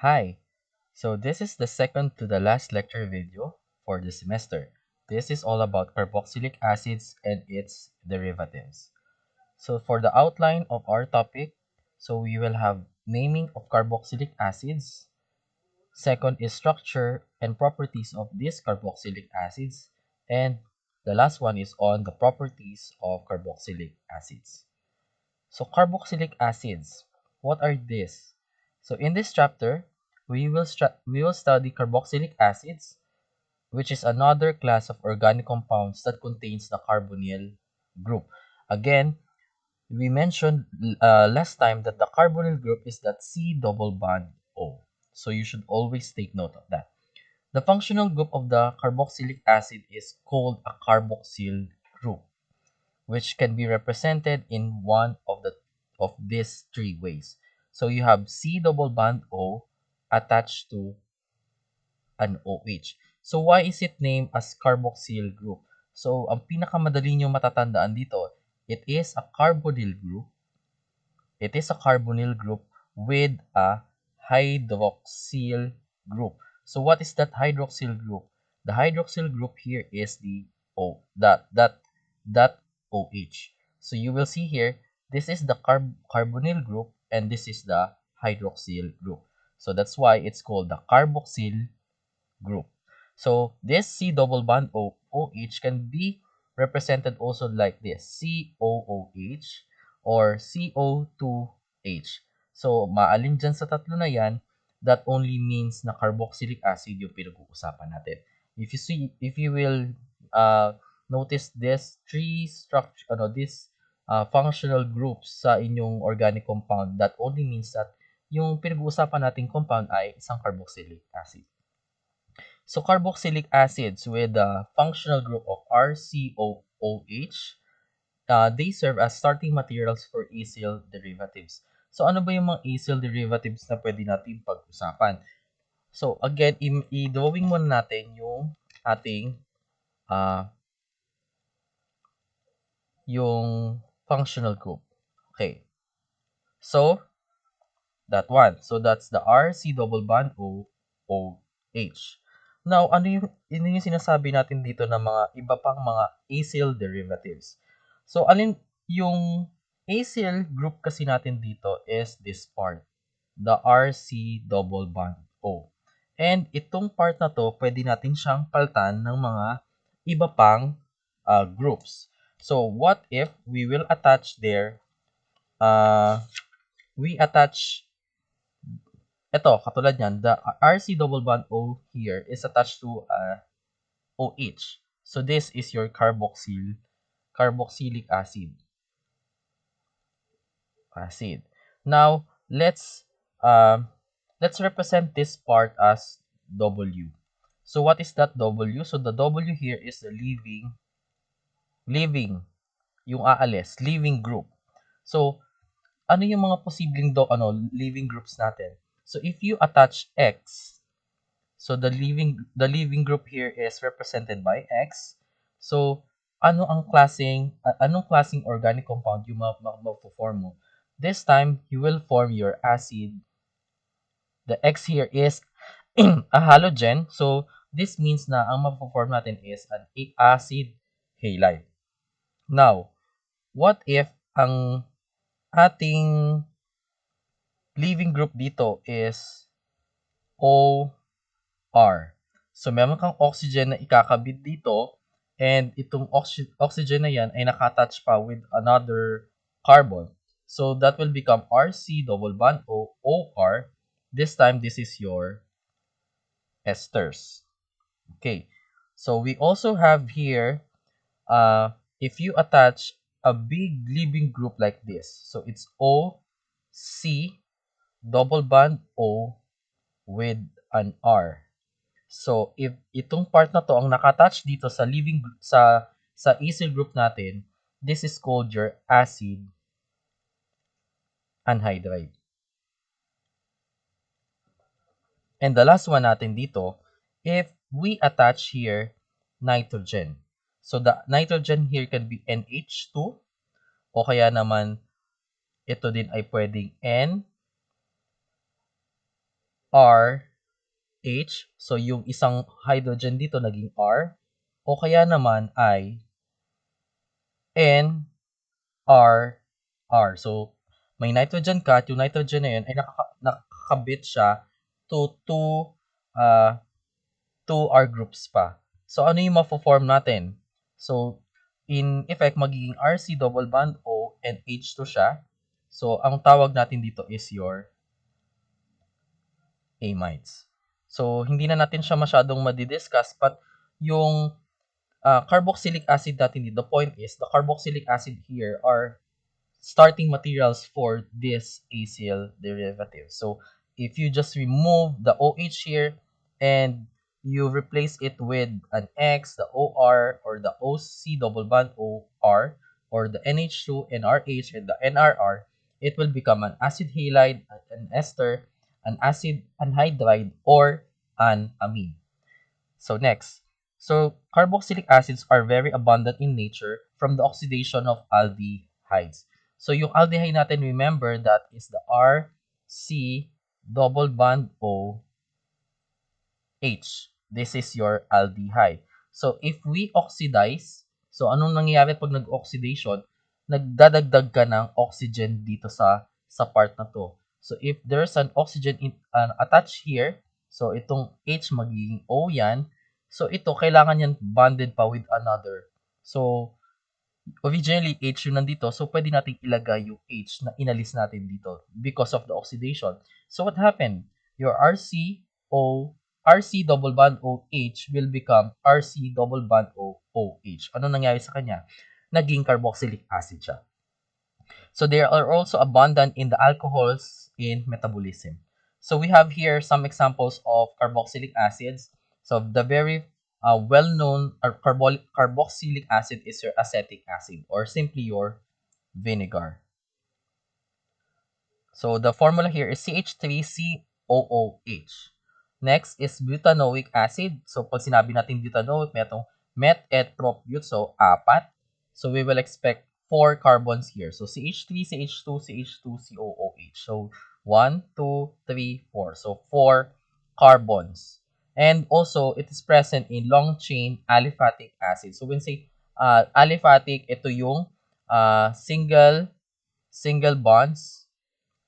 Hi, so this is the second to the last lecture video for the semester. This is all about carboxylic acids and its derivatives. So for the outline of our topic, so we will have naming of carboxylic acids. Second is structure and properties of these carboxylic acids. And the last one is on the properties of carboxylic acids. So carboxylic acids, what are these? So in this chapter, we will study carboxylic acids, which is another class of organic compounds that contains the carbonyl group. Again, we mentioned last time that the carbonyl group is that C double bond O. So you should always take note of that. The functional group of the carboxylic acid is called a carboxyl group, which can be represented in one of these three ways. So you have C double bond O attached to an OH. So why is it named as carboxyl group? So ang pinakamadali nyo matatandaan dito, it is a carbonyl group. It is a carbonyl group with a hydroxyl group. So what is that hydroxyl group? The hydroxyl group here is the O that OH. So you will see here, this is the carbonyl group and this is the hydroxyl group. So that's why it's called the carboxyl group. So this C double bond OH can be represented also like this, COOH or CO2H. So maalin dyan sa tatlo na yan, that only means na carboxylic acid yung pinag-uusapan natin. If you will notice this three structure, this functional groups sa inyong organic compound, that only means that yung pinag-uusapan nating compound ay isang carboxylic acid. So carboxylic acids with the functional group of RCOOH, they serve as starting materials for acyl derivatives. So ano ba yung mga acyl derivatives na pwede natin pag-usapan? So again, i-drawing muna natin yung ating yung functional group. Okay. So that one. So that's the RC double bond OH. Now, ano yung sinasabi natin dito ng mga iba pang mga acyl derivatives? So, yung acyl group kasi natin dito is this part, the RC double bond O. And itong part na to, pwede natin siyang palitan ng mga iba pang groups. So, what if we will attach there, we attach ito, katulad yan, the RC double bond O here is attached to OH. So this is your carboxylic acid. Now let's represent this part as W. So what is that W? So the W here is the living, yung aalis, living group. So ano yung mga posibleng living groups natin? So if you attach X, so the living group here is represented by X. So anong klaseng organic compound yung ma-form mo? This time you will form your acid. The X here is a halogen. So this means na ang ma-form natin is an acid halide. Now, what if ang ating living group dito is OR? So, meron kang oxygen na ikakabit dito and itong oxygen na yan ay nakatouch pa with another carbon. So, that will become RC double bond OR. This time, this is your esters. Okay. So, we also have here, if you attach a big living group like this, so it's OC double bond O with an R. So, if itong part na to ang nakatouch dito sa sa acyl group natin, this is called your acid anhydride. And the last one natin dito, if we attach here nitrogen. So, the nitrogen here can be NH2 o kaya naman ito din ay pwedeng NR2. R, H. So, yung isang hydrogen dito naging R. O kaya naman ay N, R, R. So, may nitrogen ka at yung nitrogen na yun ay nakakabit siya to uh, two R groups pa. So, ano yung mappo-form natin? So, in effect, magiging RC double bond O and H2 siya. So, ang tawag natin dito is your amides. So, hindi na natin siya masyadong madidiscuss, but yung carboxylic acid natin dito, the point is, the carboxylic acid here are starting materials for this acyl derivative. So, if you just remove the OH here and you replace it with an X, the OR, or the OC double bond OR, or the NH2, NRH, and the NRR, it will become an acid halide, an ester, an acid anhydride, or an amine. So next, so carboxylic acids are very abundant in nature from the oxidation of aldehydes. So yung aldehyde natin, remember that is the RC double bond O H. This is your aldehyde. So if we oxidize, so anong nangyayari pag nag-oxidation? Nagdadagdag ka ng oxygen dito sa part na to. So if there's an oxygen attached here, so itong H magiging O yan. So ito kailangan yan bonded pa with another. So originally H yung nandito, so pwede natin ilagay yung H na inalis natin dito because of the oxidation. So what happened? Your RC double bond OH will become RC double bond OH. Ano nangyari sa kanya? Naging carboxylic acid siya. So they are also abundant in the alcohols in metabolism. So we have here some examples of carboxylic acids. So the very well-known carboxylic acid is your acetic acid or simply your vinegar. So the formula here is CH3COOH. Next is butanoic acid. So pag sinabi natin butanoic, may itong met et prop but, so 4. So we will expect 4 carbons here. So CH3, CH2, CH2, COOH. So 1, 2, 3, 4. So 4 carbons. And also, it is present in long-chain aliphatic acid. So when say aliphatic, ito yung single bonds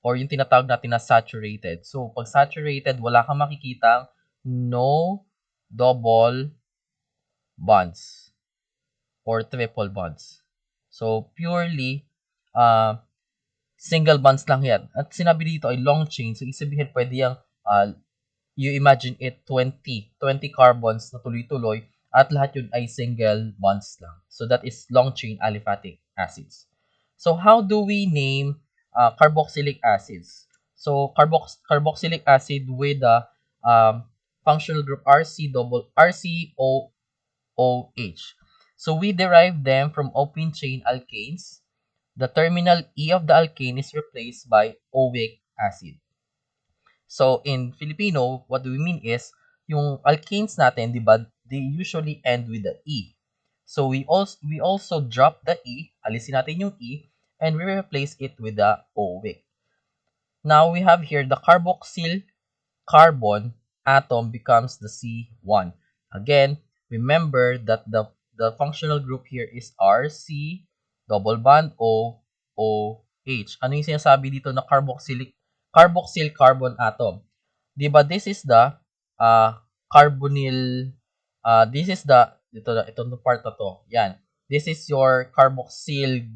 or yung tinatawag natin na saturated. So, pag saturated, wala kang makikitang no double bonds or triple bonds. So, purely single bonds lang yan. At sinabi dito ay long chain. So, isabihin pwede yung you imagine it 20 carbons na tuloy-tuloy at lahat yun ay single bonds lang. So, that is long chain aliphatic acids. So, how do we name carboxylic acids? So, carboxylic acid with the functional group RCOOH. So, we derive them from open chain alkanes. The terminal E of the alkane is replaced by oic acid. So, in Filipino, what do we mean is, yung alkanes natin, di ba, they usually end with the E. So, we also drop the E, alisin natin yung E, and we replace it with the oic. Now, we have here the carboxyl carbon atom becomes the C1. Again, remember that the functional group here is RC double bond OH. Ano yung sinasabi dito na carboxyl carbon atom? Diba this is the carbonyl this is the itong part na to. Yan. This is your carboxyl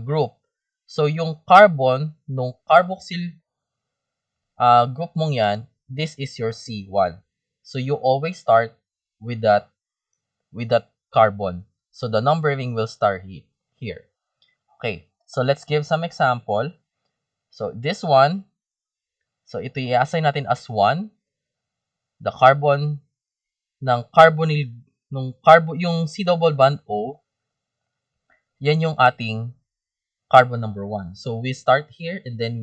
group. So yung carbon nung carboxyl group mong yan, this is your C1. So you always start with that carbon. So the numbering will start here. Okay. So let's give some example. So this one, so ito i-assign natin as 1. The carbon ng carbonyl yung C double bond O, yan yung ating carbon number 1. So we start here and then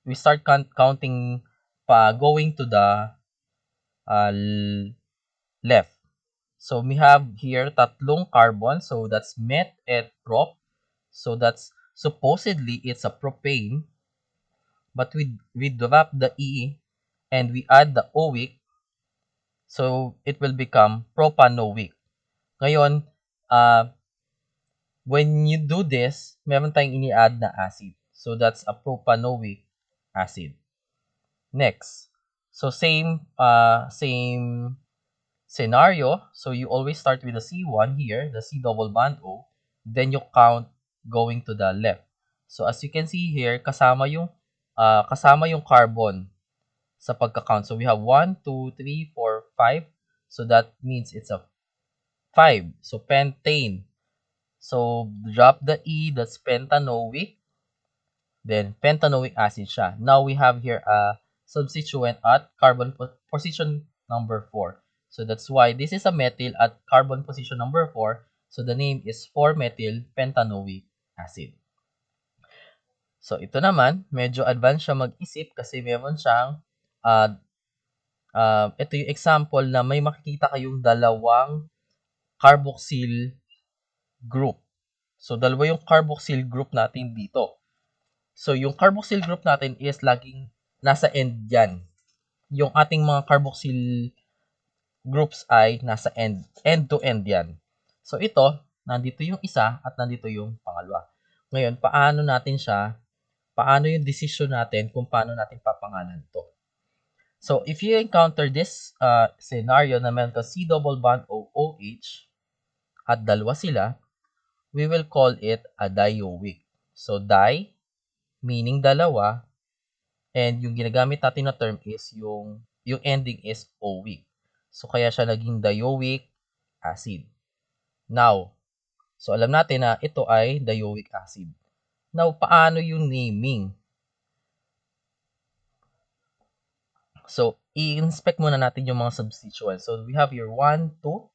we start counting pa going to the left. So we have here tatlong carbon. So that's met et prop. So that's supposedly it's a propane. But we drop the E and we add the oic, so it will become propanoic. Ngayon, uh, when you do this, meron tayong ini-add na acid. So that's a propanoic acid. Next. So same scenario. So you always start with the C1 here, the C double bond O, then you count going to the left. So as you can see here, kasama yung carbon sa pagka-count. So we have 1, 2, 3, 4, 5. So that means it's a 5. So pentane. So drop the E, that's pentanoic. Then pentanoic acid siya. Now we have here a substituent at carbon position number 4. So that's why this is a methyl at carbon position number 4. So the name is 4-methyl pentanoic acid. So ito naman, medyo advanced siya mag-isip kasi meron siyang ito yung example na may makikita kayong dalawang carboxyl group. So dalawa yung carboxyl group natin dito. So yung carboxyl group natin is laging nasa end yan. Yung ating mga carboxyl groups ay nasa end to end yan. So ito, nandito yung isa at nandito yung pangalawa. Ngayon, paano yung decision natin kung paano natin papangalan to. So if you encounter this scenario na meron ka C double bond OH at dalawa sila, we will call it a dioic. So di meaning dalawa, and yung ginagamit natin na term is yung ending is oic. So kaya siya naging dioic acid. Now, so alam natin na ito ay dioic acid. Now, paano yung naming? So, i-inspect muna natin yung mga substituents. So, we have here 1, 2.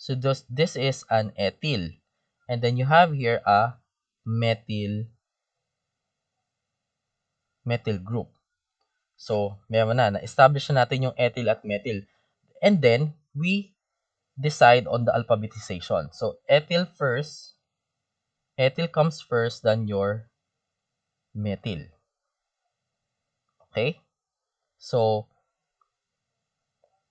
So, this is an ethyl. And then you have here a methyl group. So, meron na-establish na natin yung ethyl at methyl. And then, we decide on the alphabetization. So, ethyl comes first than your methyl. Okay? So,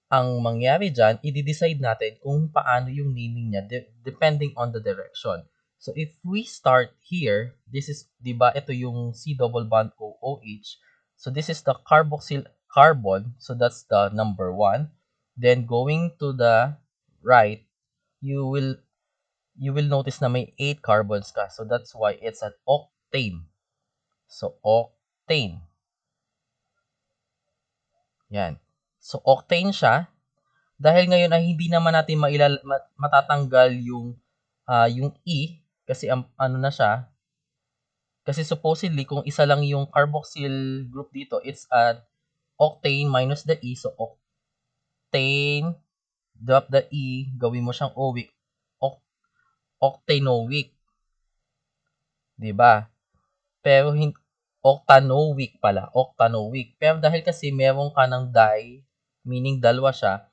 ang mangyari dyan, i-decide natin kung paano yung naming niya depending on the direction. So, if we start here, this is, di ba, ito yung C double bond OH. So, this is the carboxyl carbon. So, that's the number 1. Then, going to the right, you will notice na may 8 carbons ka. So, that's why it's an octane. So, octane. Yan. So, octane siya. Dahil ngayon ay hindi naman natin matatanggal yung E kasi ano na siya. Kasi supposedly kung isa lang yung carboxyl group dito, it's an octane minus the E. So octane, drop the E, gawin mo siyang oic. Octanoic. 'Di ba? Pero octanoic pala, octanoic. Pero dahil kasi meron ka ng di, meaning dalawa siya,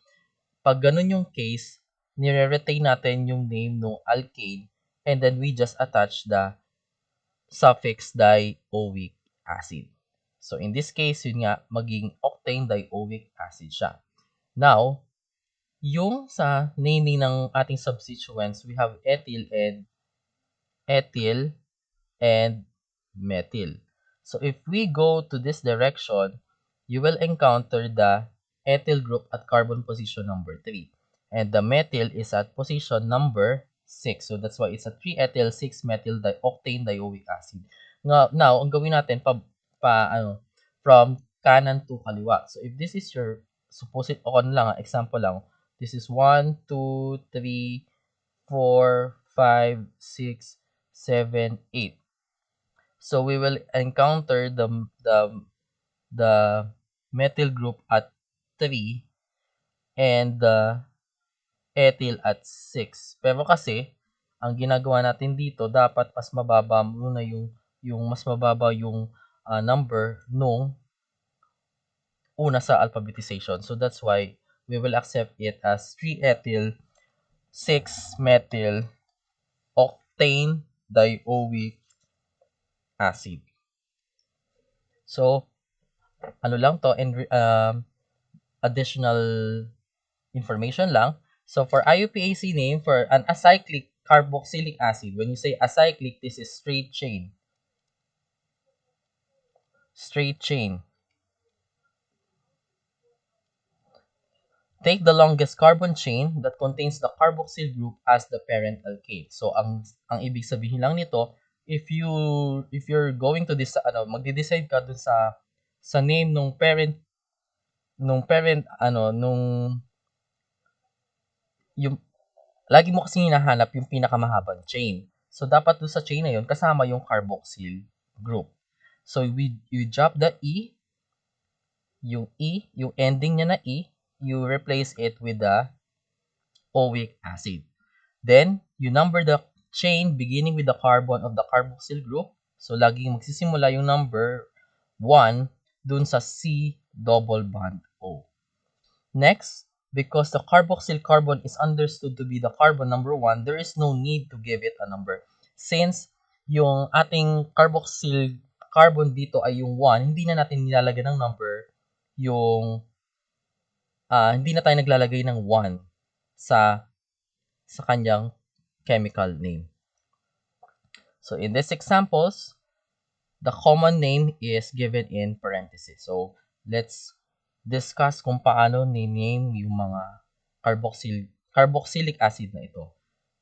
pag ganun yung case, nire-retain natin yung name ng alkane and then we just attach the suffix dioic acid. So in this case, yun nga, maging octane dioic acid siya. Now, yung sa naming ng ating substituents, we have ethyl and methyl. So if we go to this direction, you will encounter the ethyl group at carbon position number 3. And the methyl is at position number 6. So that's why it's a 3-ethyl 6-methyl octane dioic acid. Now, ang gawin natin from kanan to kaliwa. So if this is your supposed example lang, this is 1, 2, 3, 4, 5, 6, 7, 8. So we will encounter the methyl group at 3 and the ethyl at 6. Pero kasi ang ginagawa natin dito, dapat mas mababa muna yung mas mababa yung number nung una sa alphabetization. So that's why we will accept it as 3-ethyl 6-methyl octane dioic acid. So, ano lang to, and additional information lang. So for IUPAC name, for an acyclic carboxylic acid, when you say acyclic, this is straight chain. Straight chain. Take the longest carbon chain that contains the carboxyl group as the parent alkane. So ang ibig sabihin lang nito, if you're going to this magde-decide ka dun sa name nung parent yung lagi mo kasi hinahanap yung pinakamahabang chain. So dapat dun sa chain na yun kasama yung carboxyl group. So you drop the yung ending niya na you replace it with the oic acid. Then, you number the chain beginning with the carbon of the carboxyl group. So, laging magsisimula yung number 1 dun sa C double bond O. Next, because the carboxyl carbon is understood to be the carbon number 1, there is no need to give it a number. Since yung ating carboxyl carbon dito ay yung 1, hindi na natin nilalagay ng number yung hindi na tayo naglalagay ng 1 sa kanyang chemical name. So in these examples, the common name is given in parentheses. So let's discuss kung paano ni-name yung mga carboxylic acid na ito.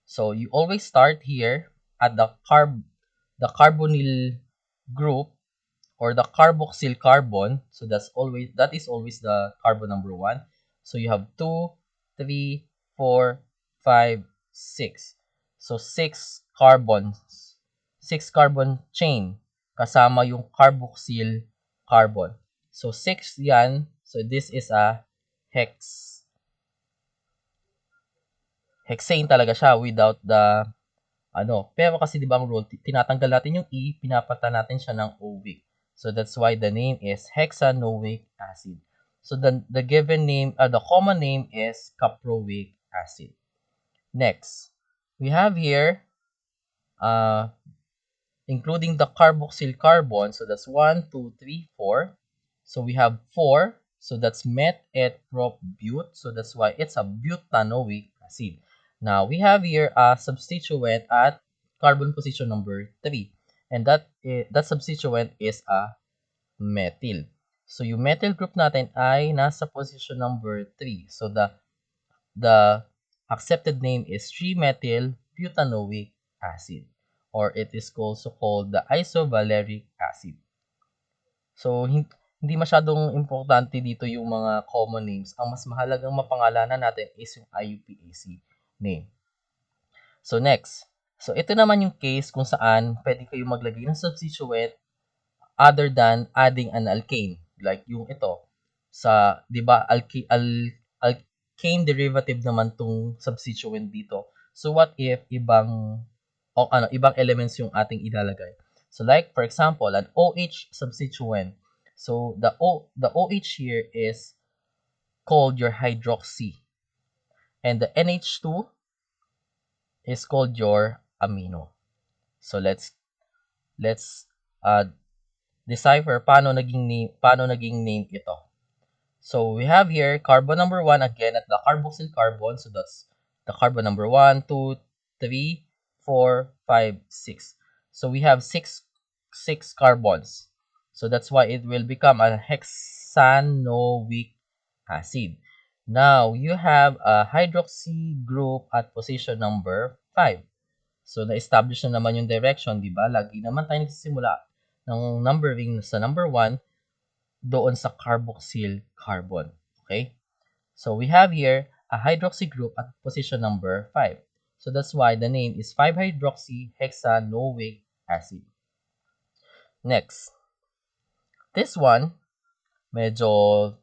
So you always start here at the carbonyl group or the carboxyl carbon. So that is always the carbon number 1. So you have 2, 3, 4, 5, 6. So 6 carbon chain kasama yung carboxyl carbon. So 6 yan. So this is a hexane talaga siya without the pero kasi 'di ba ang rule, tinatanggal natin yung E, pinapalitan natin siya ng oic. So that's why the name is hexanoic acid. So the given name, the common name is caproic acid. Next, we have here including the carboxyl carbon. So that's 1, 2, 3, 4. So we have 4. So that's met-et-prop-but. So that's why it's a butanoic acid. Now we have here a substituent at carbon position number 3. And that substituent is a methyl. So yung methyl group natin ay nasa position number 3. So the accepted name is 3-methyl butanoic acid, or it is also called the isovaleric acid. So hindi masyadong importante dito yung mga common names. Ang mas mahalagang mapangalanan natin is yung IUPAC name. So next, so ito naman yung case kung saan pwede kayo maglagay ng substituent other than adding an alkane. Like yung ito, sa, di ba, alkane derivative naman tong substituent dito. So what if ibang elements yung ating ilalagay? So like, for example, an OH substituent. So the OH here is called your hydroxy. And the NH2 is called your amino. So let's decipher paano naging name ito. So we have here carbon number 1 again at the carboxyl carbon. So that's the carbon number 1, 2, 3, 4, 5, 6. So we have six carbons. So that's why it will become a hexanoic acid. Now you have a hydroxy group at position number 5. So na-establish na naman yung direction, di ba? Lagi naman tayo nagsisimula ng numbering sa number 1 doon sa carboxyl carbon. Okay? So we have here a hydroxy group at position number 5. So that's why the name is 5-hydroxy hexanoic acid. Next. This one, medyo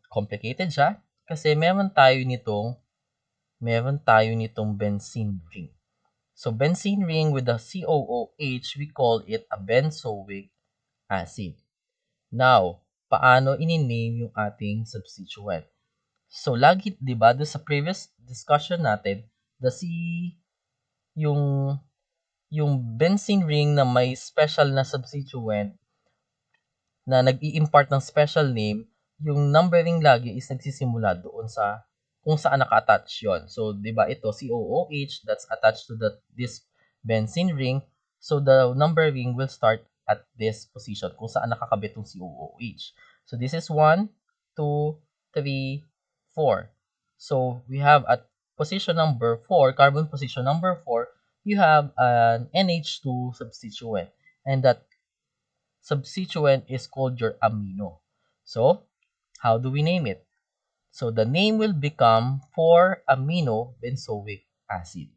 complicated siya kasi meron tayo nitong benzene ring. So benzene ring with the COOH, we call it a benzoic acid. Now, paano ini-name yung ating substituent? So lagi, 'di ba, doon sa previous discussion natin, yung benzene ring na may special na substituent, na nag-i-impart ng special name, yung numbering lagi is nagsisimula doon sa kung saan naka-attach yon. So, di ba ito, COOH, that's attached to this benzene ring. So, the numbering will start at this position kung saan nakakabit yung COOH. So, this is 1, 2, 3, 4. So, we have at position number 4, carbon position number 4, you have an NH2 substituent. And that substituent is called your amino. So, how do we name it? So, the name will become 4-amino benzoic acid.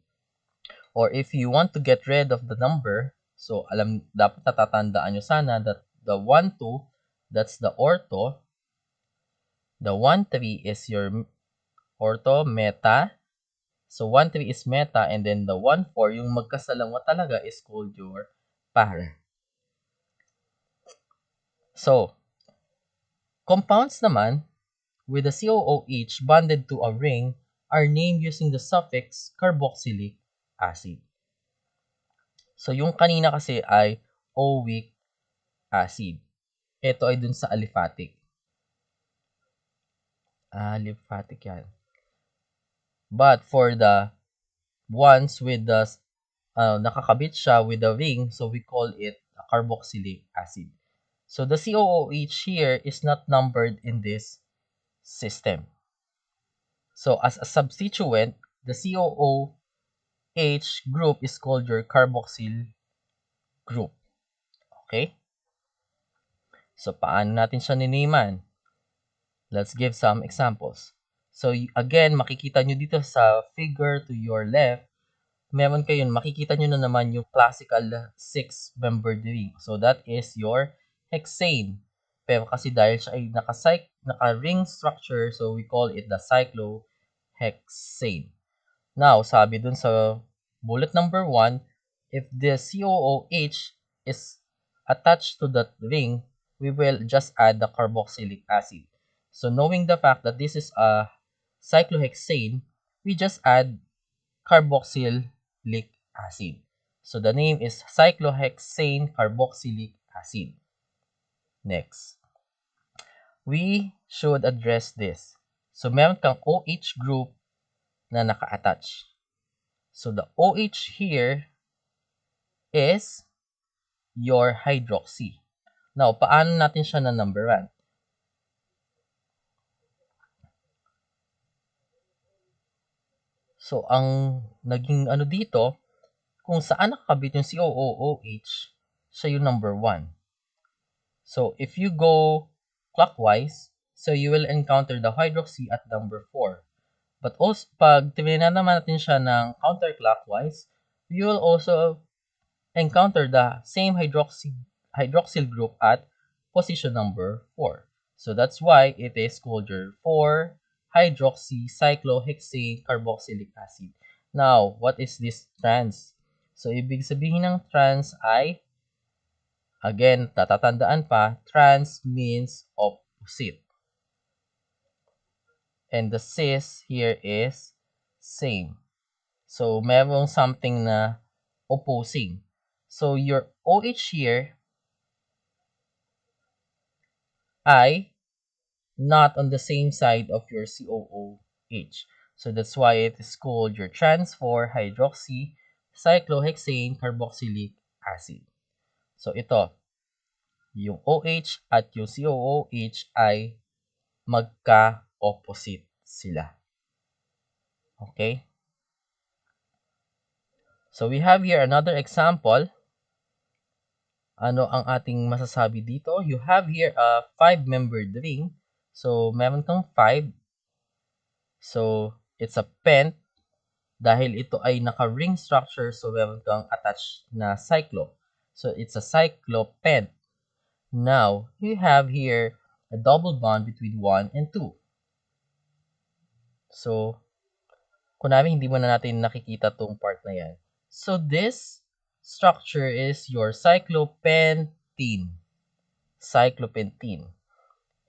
Or if you want to get rid of the number, so dapat natatandaan nyo sana that the 1, 2, that's the ortho. The 1, 3 is your ortho, meta. So, 1, 3 is meta, and then the 1, 4, yung magkasalawa talaga is called your para. So, compounds naman with the COOH bonded to a ring are named using the suffix carboxylic acid. So, yung kanina kasi ay oic acid. Ito ay dun sa aliphatic. Aliphatic yan. But for the ones with the nakakabit siya with the ring, so we call it a carboxylic acid. So, the COOH here is not numbered in this system. So, as a substituent, the COOH group is called your carboxyl group. Okay? So, paano natin siya niniman? Let's give some examples. So, again, makikita nyo dito sa figure to your left, meron kayo, makikita nyo na naman yung classical 6-membered ring. So, that is your hexane. Pero kasi dahil siya ay naka-ring structure, so we call it the cyclohexane. Now, sabi dun sa bullet number 1, if the COOH is attached to that ring, we will just add the carboxylic acid. So, knowing the fact that this is a cyclohexane, we just add carboxylic acid. So, the name is cyclohexane carboxylic acid. Next. We should address this. So, meron kang OH group na naka-attach. So, the OH here is your hydroxy. Now, paano natin siya na-numberan? So, ang naging dito, kung saan nakakabit yung COOH, siya yung number 1. So, if you go clockwise, so you will encounter the hydroxy at number 4. But also, pag tininan naman natin siya ng counterclockwise, you will also encounter the same hydroxyl group at position number 4. So that's why it is called your 4-hydroxycyclohexane carboxylic acid. Now, what is this trans? So, ibig sabihin ng trans ay, again, tatatandaan pa, trans means opposite. And the cis here is same. So, merong something na opposing. So, your OH here ay not on the same side of your COOH. So, that's why it is called your trans 4-hydroxycyclohexane carboxylic acid. So, ito, yung OH at yung COOH ay magka-opposite sila. Okay? So, we have here another example. Ano ang ating masasabi dito? You have here a 5-membered ring. So, meron kang 5. So, it's a pent. Dahil ito ay naka-ring structure, so meron kang attached na cyclo. So, it's a cyclopent. Now, you have here a double bond between 1 and 2. So, kunwari hindi mo na natin nakikita tong part na yan. So, this structure is your cyclopentene. Cyclopentene.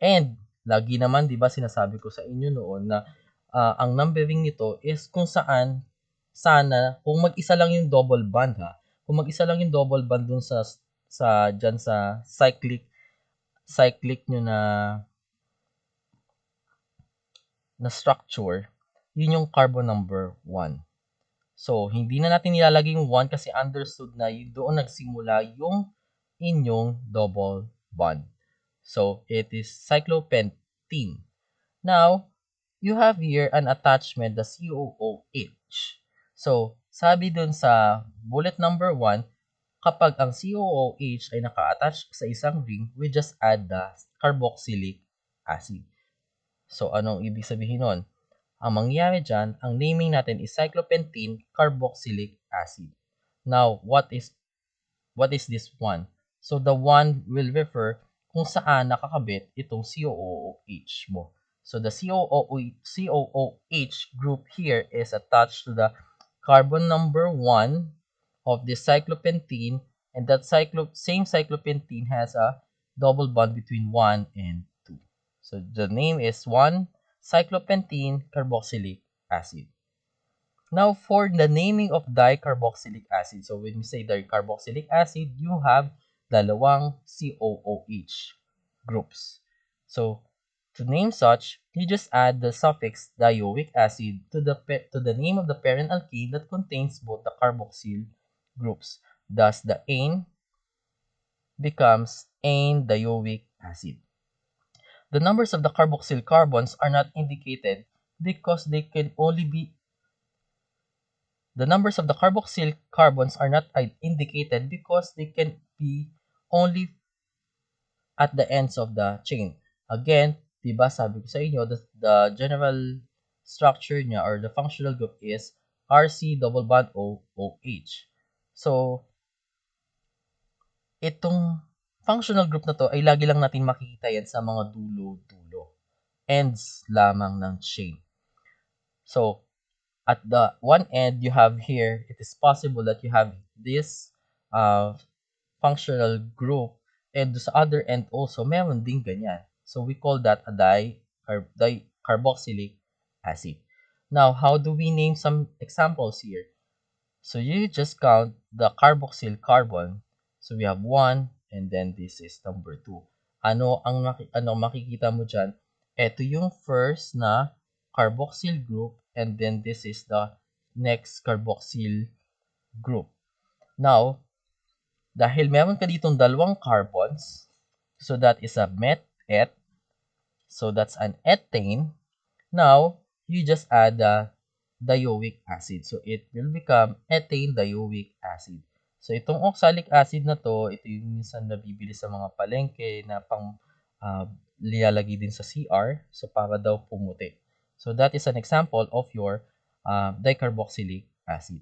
And, lagi naman, di ba, sinasabi ko sa inyo noon na ang numbering nito is kung saan, sana, kung mag-isa lang yung double bond ha, kung mag-isa lang yung double bond dun dyan sa cyclic cyclic nyo na structure, yun yung carbon number 1. So, hindi na natin nilalagay yung 1 kasi understood na yun doon nagsimula yung inyong double bond. So, it is cyclopentene. Now, you have here an attachment, the COOH. So, sabi dun sa bullet number 1, kapag ang COOH ay naka-attach sa isang ring, we just add the carboxylic acid. So, anong ibig sabihin nun? Ang mangyayari dyan, ang naming natin is cyclopentene carboxylic acid. Now, what is this one? So, the one will refer kung saan nakakabit itong COOH mo. So, the COOH group here is attached to the carbon number 1 of the cyclopentene, and that same cyclopentene has a double bond between 1 and 2. So, the name is 1-cyclopentene carboxylic acid. Now, for the naming of dicarboxylic acid, so when we say dicarboxylic acid, you have dalawang COOH groups. So, to name such, you just add the suffix dioic acid to the name of the parent alkene that contains both the carboxyl groups. Thus, the ane becomes ane-dioic acid. The numbers of the carboxyl carbons are not indicated because they can only be The numbers of the carboxyl carbons are not indicated because they can be only at the ends of the chain. Again, diba sabi ko sa inyo, the general structure niya or the functional group is RC double bond OH. So, itong functional group na to ay lagi lang natin makikita yan sa mga dulo-dulo. Ends lamang ng chain. So, at the one end you have here, it is possible that you have this functional group, and sa other end also meron din ganyan. So we call that a dicarboxylic acid. Now, how do we name some examples here? So you just count the carboxyl carbon. So we have 1, and then this is number 2. Ano makikita mo dyan? Ito yung first na carboxyl group, and then this is the next carboxyl group. Now, dahil meron ka ditong dalawang carbons, so that is a met-et, so that's an ethane. Now, you just add the dioic acid. So, it will become ethane dioic acid. So, itong oxalic acid na to, ito yung minsan nabibili sa mga palengke na pang lilalagay din sa CR. So, para daw pumuti. So, that is an example of your dicarboxylic acid.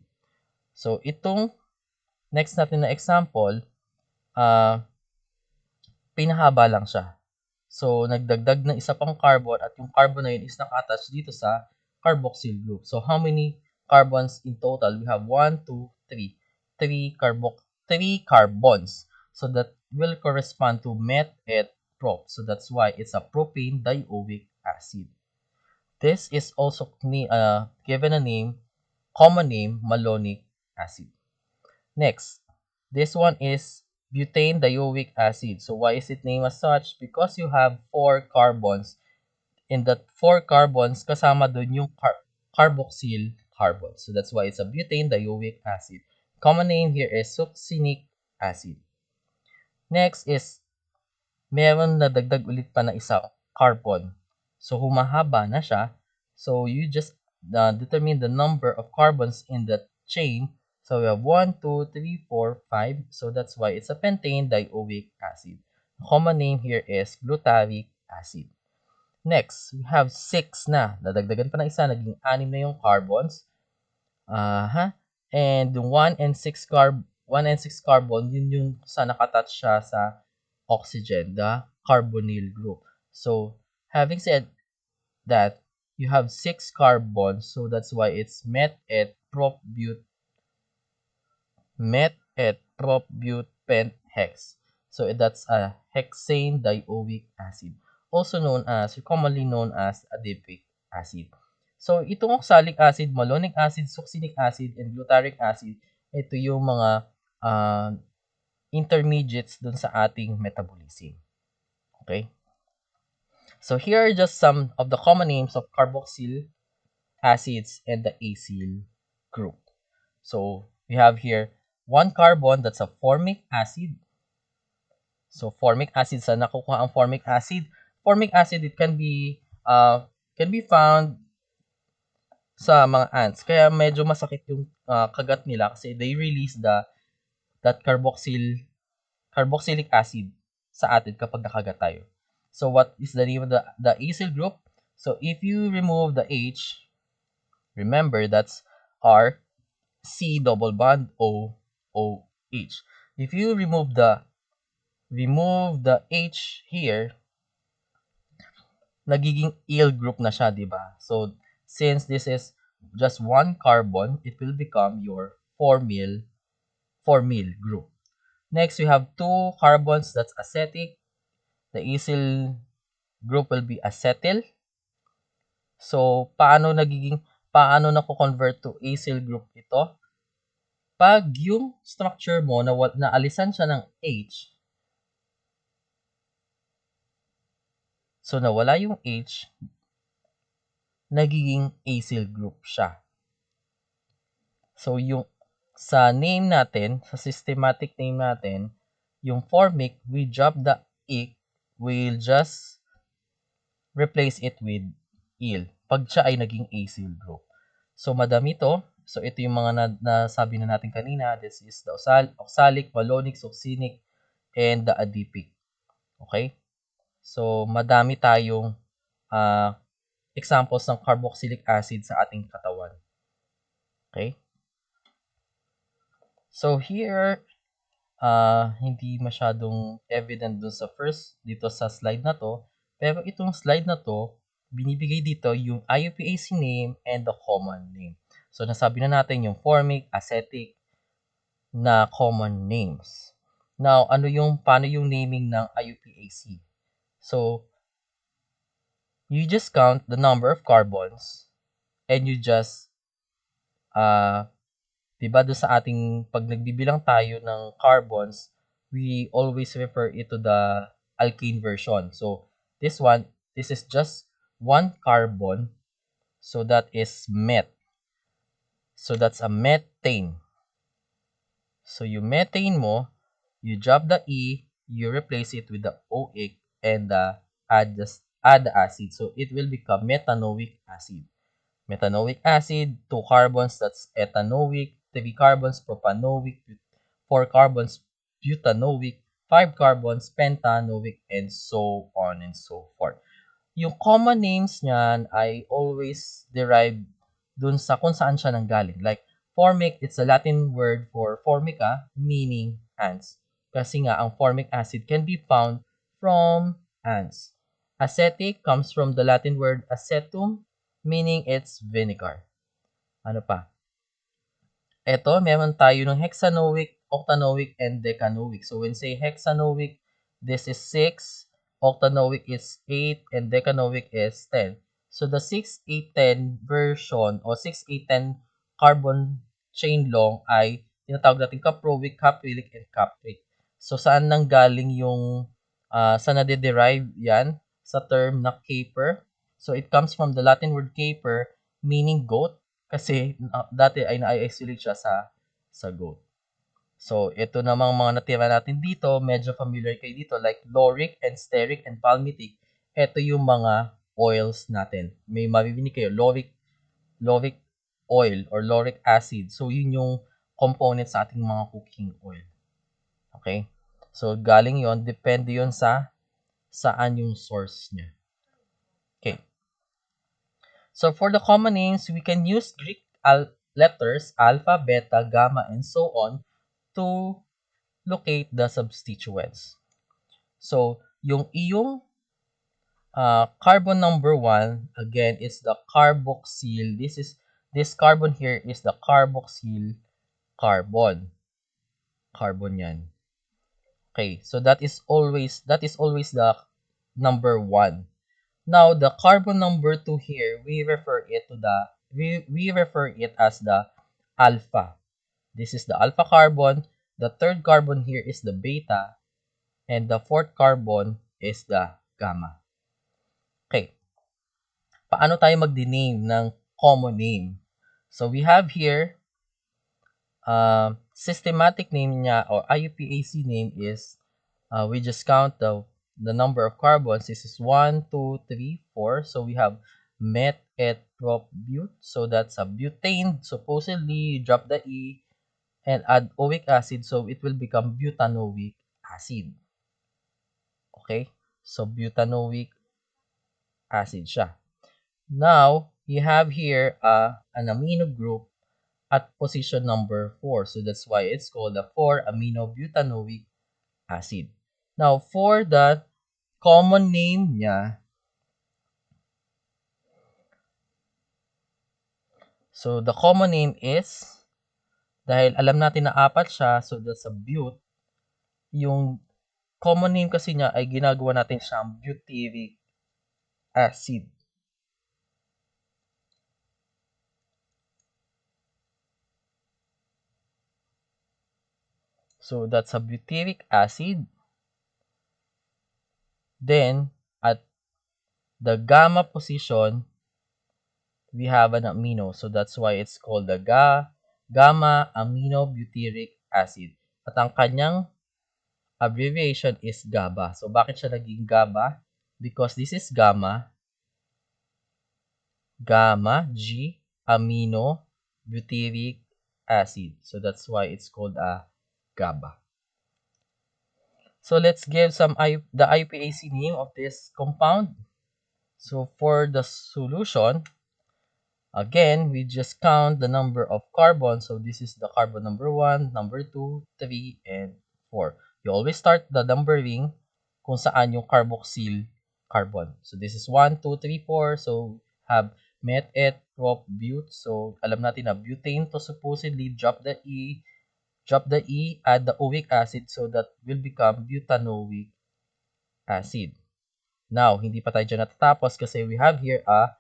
So, itong next natin na example, pinahaba lang siya. So, nagdagdag ng isa pang carbon at yung carbon na yun is naka-attach dito sa carboxyl group. So, how many carbons in total? We have 1, 2, 3. 3 carbons. So, that will correspond to met et prop. So, that's why it's a propane dioic acid. This is also given a name, common name, malonic acid. Next, this one is butane dioic acid. So why is it named as such? Because you have 4 carbons. In that 4 carbons, kasama dun yung carboxyl carbon. So that's why it's a butane dioic acid. Common name here is succinic acid. Next is, meron na dagdag ulit pa na isang carbon. So humahaba na siya. So you just determine the number of carbons in that chain. So we have 1, 2, 3, 4, 5. So that's why it's a pentane dioic acid. The common name here is glutaric acid. Next, we have 6 na. Dadagdagan pa ng isa, naging 6 na yung carbons. And 1 and 6 carbon, yun yung sa nakatouch siya sa oxygen, the carbonyl group. So, having said that, you have 6 carbons, so that's why it's met et propbutenhex. So that's a hexane dioic acid, also commonly known as adipic acid. So itong oxalic acid, malonic acid, succinic acid, and glutaric acid, ito yung mga intermediates dun sa ating metabolism. Okay. So here are just some of the common names of carboxyl acids and the acyl group. So we have here one carbon, that's a formic acid. So formic acid, saan nakukuha ang formic acid? Formic acid, it can be found sa mga ants. Kaya medyo masakit yung kagat nila kasi they release that carboxylic acid sa atin kapag nakagat tayo. So what is the name of the acyl group? So if you remove the H, remember that's R C double bond O O H. If you remove the H here, nagiging eel group na siya, di ba? So since this is just one carbon, it will become your formyl group. Next, we have two carbons, that's acetic. The acyl group will be acetyl. So paano nako-convert to acyl group ito? Pag yung structure mo naalisan siya ng H, so nawala yung H, nagiging acyl group siya. So yung sa name natin, sa systematic name natin, yung formic, we drop the ic, we'll just replace it with il pag siya ay naging acyl group. So madami to. So ito yung mga nasabi na natin kanina. This is the oxalic, malonic, succinic, and the adipic. Okay? So madami tayong examples ng carboxylic acid sa ating katawan. Okay? So here, hindi masyadong evident dun sa dito sa slide na to. Pero itong slide na to, binibigay dito yung IUPAC name and the common name. So nasabi na natin yung formic, acetic na common names. Now, paano yung naming ng IUPAC? So, you just count the number of carbons and you just diba doon sa ating pag nagbibilang tayo ng carbons, we always refer it to the alkane version. So this is just one carbon. So that is met. So that's a methane. So yung methane mo, you drop the E, you replace it with the OH and add the acid. So it will become methanoic acid. Methanoic acid, 2 carbons, that's ethanoic, 3 carbons, propanoic, 4 carbons, butanoic, 5 carbons, pentanoic, and so on and so forth. Yung common names niyan ay always derived dun sa kung saan siya nanggaling. Like, formic, it's a Latin word for formica, meaning ants. Kasi nga, ang formic acid can be found from ants. Acetic comes from the Latin word acetum, meaning it's vinegar. Ano pa? Ito, meron tayo ng hexanoic, octanoic, and decanoic. So when say hexanoic, this is 6, octanoic is 8, and decanoic is 10. So the 6, 8, 10 version o 6, 8, 10 carbon chain long ay tinatawag natin caproic, caprylic, and capric. So saan nanggaling yung saan na-derive yan? Sa term na caper. So it comes from the Latin word caper, meaning goat. Kasi dati ay na-isolate siya sa goat. So, ito namang mga natira natin dito, medyo familiar kayo dito, like lauric and steric and palmitic. Ito yung mga oils natin. May mabibinig kayo, lauric oil or lauric acid. So, yun yung component sa ating mga cooking oil. Okay? So, galing yon, depende yon sa saan yung source niya. Okay. So for the common names, we can use Greek letters, alpha, beta, gamma, and so on to locate the substituents. So yung iyong carbon number 1, again, is the carboxyl. This carbon here is the carboxyl carbon. Carbon yan. Okay, so that is always the number 1. Now, the carbon number 2 here, we refer it as the alpha. This is the alpha carbon. The third carbon here is the beta. And the fourth carbon is the gamma. Okay. Paano tayo mag-name ng common name? So we have here, systematic name niya or IUPAC name is, we just count the number of carbons. This is 1, 2, 3, 4. So we have met, et, prop, but. So that's a butane. Supposedly, drop the E and add oic acid. So it will become butanoic acid. Okay? So butanoic acid siya. Now, you have here an amino group at position number 4. So that's why it's called the 4-amino-butanoic acid. Now, for the common name niya, so the common name is, dahil alam natin na apat siya, so that's a but. Yung common name kasi niya ay ginagawa natin siyang butyric acid. So that's a butyric acid. Then, at the gamma position, we have an amino. So that's why it's called the gamma aminobutyric acid. At ang kanyang abbreviation is GABA. So bakit siya naging GABA? Because this is gamma G aminobutyric acid. So that's why it's called a GABA. So let's give the IUPAC name of this compound. So for the solution, again, we just count the number of carbons. So this is the carbon number 1, number 2, 3, and 4. You always start the numbering kung saan yung carboxyl carbon. So this is 1, 2, 3, 4. So have met, et, prop, but. So alam natin na butane to supposedly drop the E, add the oic acid, so that will become butanoic acid. Now, hindi pa tayo dyan natatapos kasi we have here a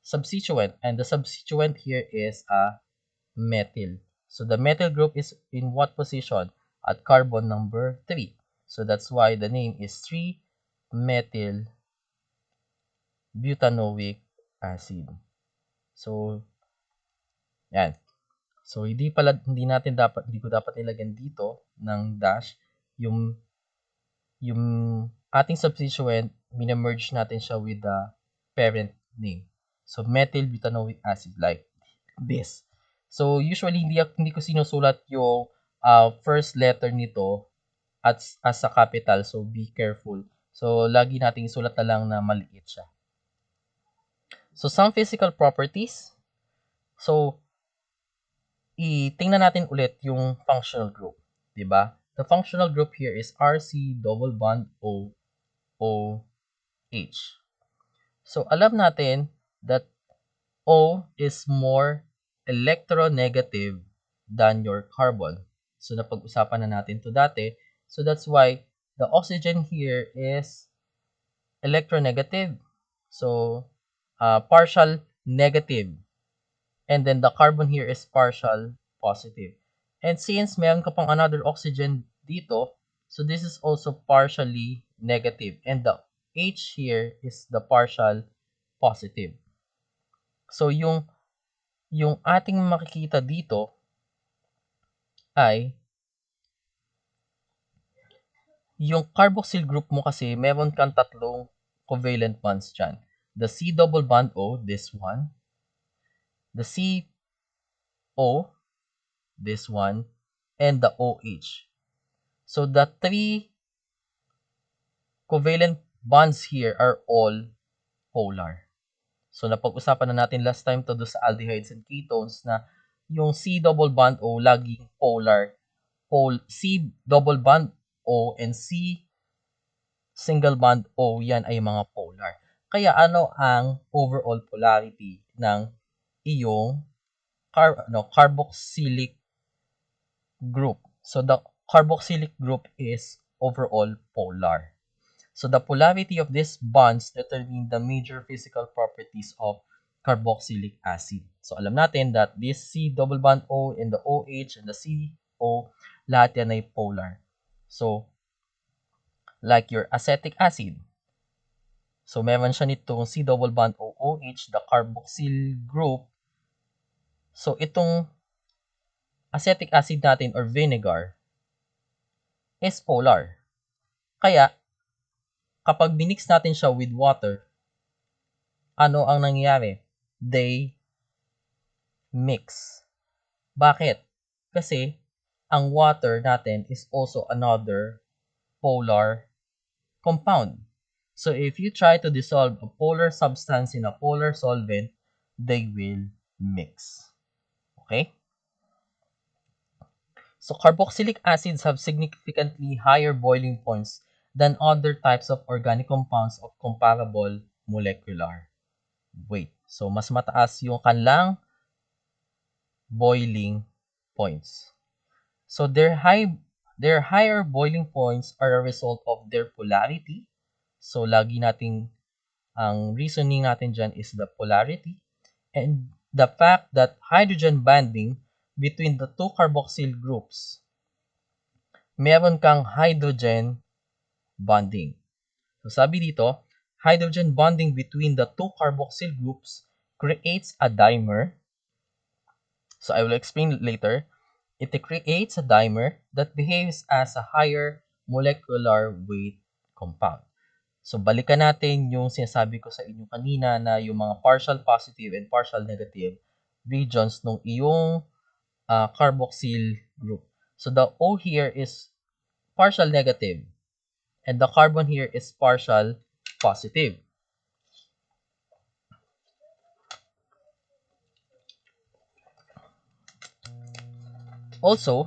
substituent, and the substituent here is a methyl. So the methyl group is in what position? At carbon number 3. So that's why the name is 3-methyl butanoic acid. So yan. So hindi ko dapat nilagyan dito ng dash yung ating substituent, mina-merge natin siya with the parent name. So methyl butanoic acid, like this. So usually hindi ko sinusulat yung first letter nito as a capital, so be careful. So lagi nating isulat na lang na maliit siya. So some physical properties. So tingnan natin ulit yung functional group, 'di ba? The functional group here is RC double bond O OH. So alam natin that O is more electronegative than your carbon. So napag-usapan na natin to dati. So that's why the oxygen here is electronegative. So partial negative. And then the carbon here is partial positive. And since meron ka pang another oxygen dito, so this is also partially negative. And the H here is the partial positive. So yung ating makikita dito ay yung carboxyl group mo kasi meron kang tatlong covalent bonds dyan. The C double bond O, this one. The CO, this one. And the OH. So the three covalent bonds here are all polar. So napag-usapan na natin last time to do sa aldehydes and ketones na yung C double bond O laging polar. C double bond O and C single bond O, yan ay mga polar. Kaya ano ang overall polarity ng iyong carboxylic group? So the carboxylic group is overall polar. So the polarity of these bonds determine the major physical properties of carboxylic acid. So alam natin that this C double bond O and the OH and the CO, lahat yan ay polar. So like your acetic acid. So, meron siya nitong C double bond OOH, the carboxyl group. So, itong acetic acid natin or vinegar is polar. Kaya, kapag binix natin siya with water, ano ang nangyayari? They mix. Bakit? Kasi, ang water natin is also another polar compound. So, if you try to dissolve a polar substance in a polar solvent, they will mix. Okay? So, carboxylic acids have significantly higher boiling points than other types of organic compounds of comparable molecular weight. So, mas mataas yung kanilang boiling points. So, their higher boiling points are a result of their polarity. So, lagi nating ang reasoning natin dyan is the polarity and the fact that hydrogen bonding between the two carboxyl groups, meron kang hydrogen bonding. So, sabi dito, hydrogen bonding between the two carboxyl groups creates a dimer. So, I will explain later. It creates a dimer that behaves as a higher molecular weight compound. So, balikan natin yung sinasabi ko sa inyo kanina na yung mga partial positive and partial negative regions ng iyong carboxyl group. So, the O here is partial negative and the carbon here is partial positive. Also,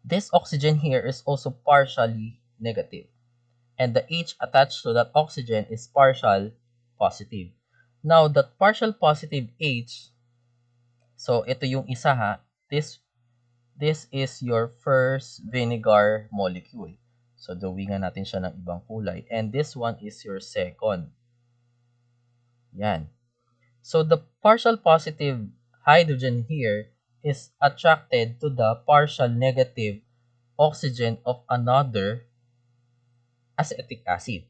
this oxygen here is also partially negative. And the H attached to that oxygen is partial positive. Now, that partial positive H, so ito yung isa ha, this is your first vinegar molecule. So, drawingan natin siya ng ibang kulay. And this one is your second. Yan. So, the partial positive hydrogen here is attracted to the partial negative oxygen of another acetic acid.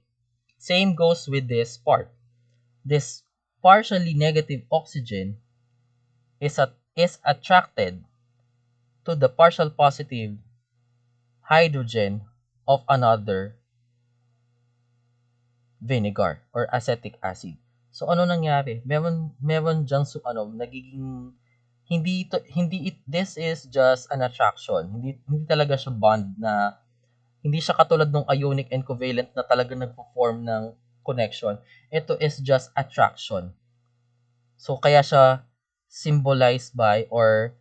Same goes with this part. This partially negative oxygen is attracted to the partial positive hydrogen of another vinegar or acetic acid. So ano nangyari? Meron diyang nagiging this is just an attraction. Hindi talaga siya bond na hindi siya katulad ng ionic and covalent na talaga nagpo-form ng connection. Ito is just attraction. So kaya siya symbolized by or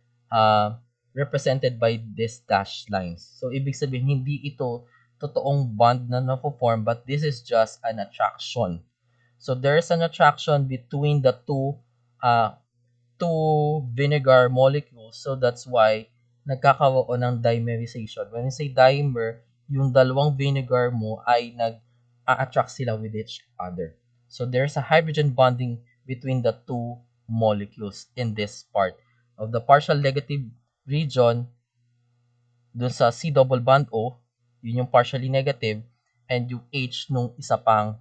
represented by these dashed lines. So ibig sabihin hindi ito totoong bond na na-form but this is just an attraction. So there is an attraction between the two vinegar molecules. So that's why nagkakaroon ng dimerization. When we say dimer, yung dalawang vinegar mo ay nag-attract sila with each other. So there's a hydrogen bonding between the two molecules in this part of the partial negative region. Dun sa C double bond O, yun yung partially negative, and yung H nung isa pang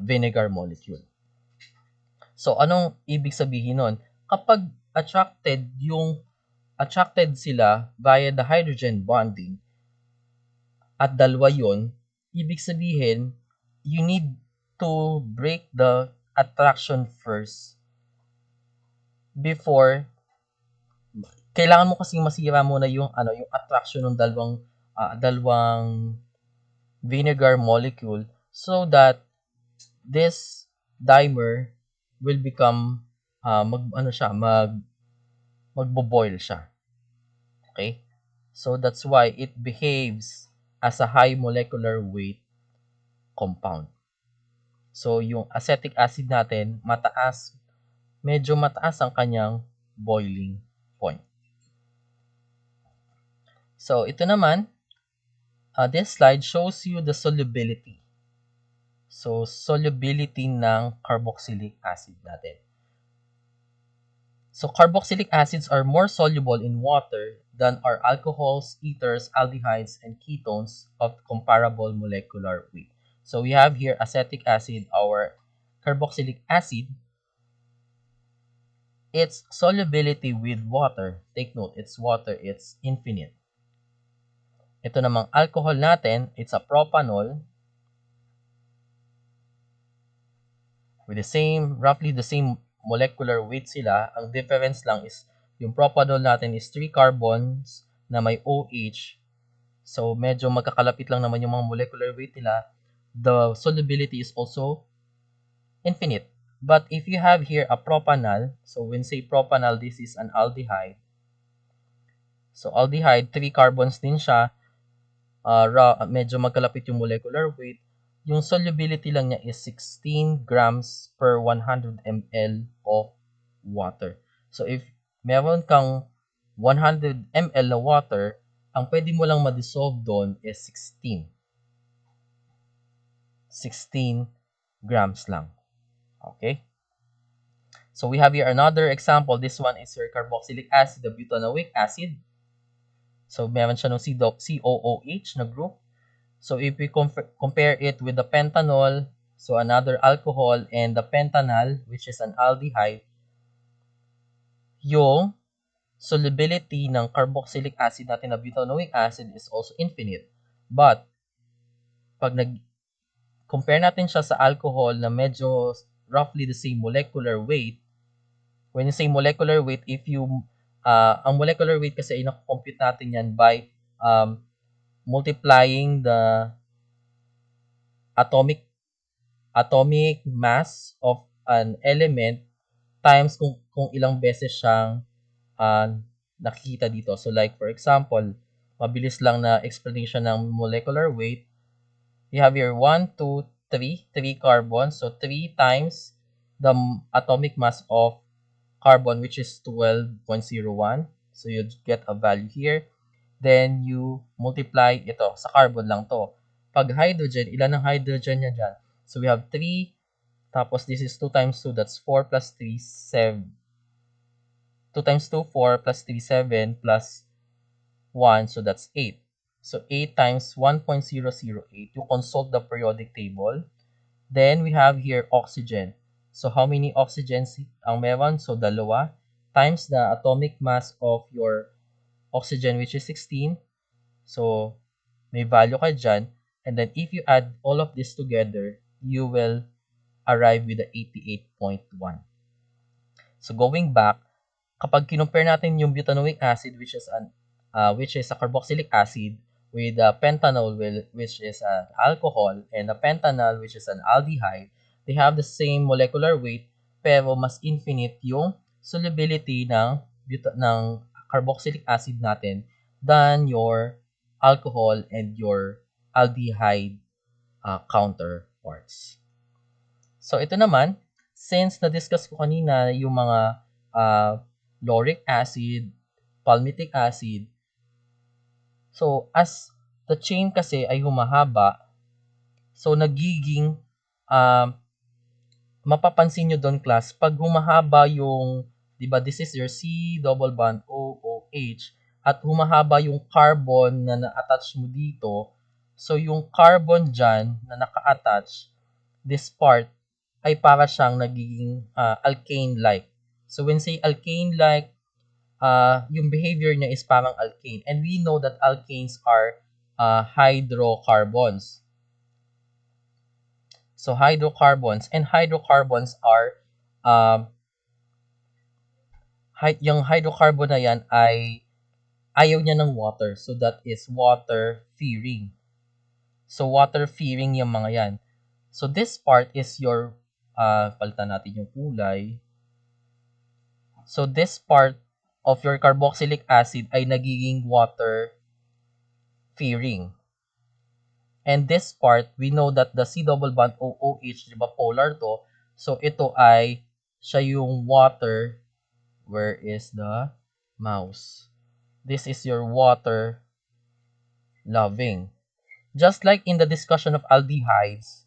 vinegar molecule. So, anong ibig sabihin nun? Kapag attracted sila via the hydrogen bonding at dalawa yun, ibig sabihin, you need to break the attraction first before kailangan mo kasing masira muna yung attraction ng dalawang vinegar molecule so that this dimer will become magbo-boil siya. Okay? So that's why it behaves as a high molecular weight compound. So yung acetic acid natin, medyo mataas ang kanyang boiling point. So ito naman, this slide shows you the solubility. So, solubility ng carboxylic acid natin. So carboxylic acids are more soluble in water than are alcohols, ethers, aldehydes, and ketones of comparable molecular weight. So we have here acetic acid, our carboxylic acid. Its solubility with water, take note, it's water, it's infinite. Ito namang alcohol natin, it's a propanol with the same, roughly the same molecular weight sila. Ang difference lang is yung propanol natin is 3 carbons na may OH. So medyo magkakalapit lang naman yung mga molecular weight nila. The solubility is also infinite. But if you have here a propanol, so when say propanol, this is an aldehyde. So aldehyde, 3 carbons din siya. Medyo magkalapit yung molecular weight. Yung solubility lang niya is 16 grams per 100 ml of water. So if meron kang 100 ml na water, ang pwede mo lang ma-dissolve doon is 16 grams lang. Okay? So we have here another example. This one is your carboxylic acid, the butanoic acid. So meron siya ng COOH na group. So if we compare it with the pentanol, so another alcohol, and the pentanal, which is an aldehyde, yung solubility ng carboxylic acid natin na butanoic acid is also infinite. But pag compare natin siya sa alcohol na medyo roughly the same molecular weight, when you say molecular weight, if you, ang molecular weight kasi ay nakocompute natin yan by multiplying the atomic mass of an element times kung ilang beses siyang nakikita dito. So like for example, mabilis lang na explanation ng molecular weight. We have here 1, 2, 3 carbons. So 3 times the atomic mass of carbon, which is 12.01. So you get a value here. Then you multiply ito. Sa carbon lang to. Pag hydrogen, ilan ang hydrogen niya dyan? So we have 3. Tapos this is 2 times 2. That's 4 plus 3, 7. 2 times 2, 4 plus 3, 7 plus 1. So that's 8. So 8 times 1.008. You consult the periodic table. Then we have here oxygen. So how many oxygens ang meron? So dalawa times the atomic mass of your oxygen, which is 16. So may value ka dyan. And then if you add all of this together, you will arrive with the 88.1. So going back, kapag kinumpare natin yung butanoic acid, which is a carboxylic acid, with the pentanol, which is an alcohol, and the pentanal, which is an aldehyde, they have the same molecular weight, pero mas infinite yung solubility ng carboxylic acid natin than your alcohol and your aldehyde counterparts. So ito naman, since na-discuss ko kanina yung mga lauric acid, palmitic acid, so as the chain kasi ay humahaba, so nagiging mapapansin nyo doon class, pag humahaba yung, di ba, this is your C double bond OOH, at humahaba yung carbon na na-attach mo dito, so yung carbon dyan na naka-attach, this part, ay para siyang nagiging alkane-like. So when say alkane-like, yung behavior niya is parang alkane. And we know that alkanes are hydrocarbons. So hydrocarbons are yung hydrocarbon na yan ay ayaw niya ng water. So that is water-fearing. So water-fearing yung mga yan. So this part is your, palitan natin yung kulay. So this part of your carboxylic acid ay nagiging water-fearing. And this part, we know that the C double bond OOH, di ba polar to? So ito ay siya yung water. Where is the mouse? This is your water loving. Just like in the discussion of aldehydes,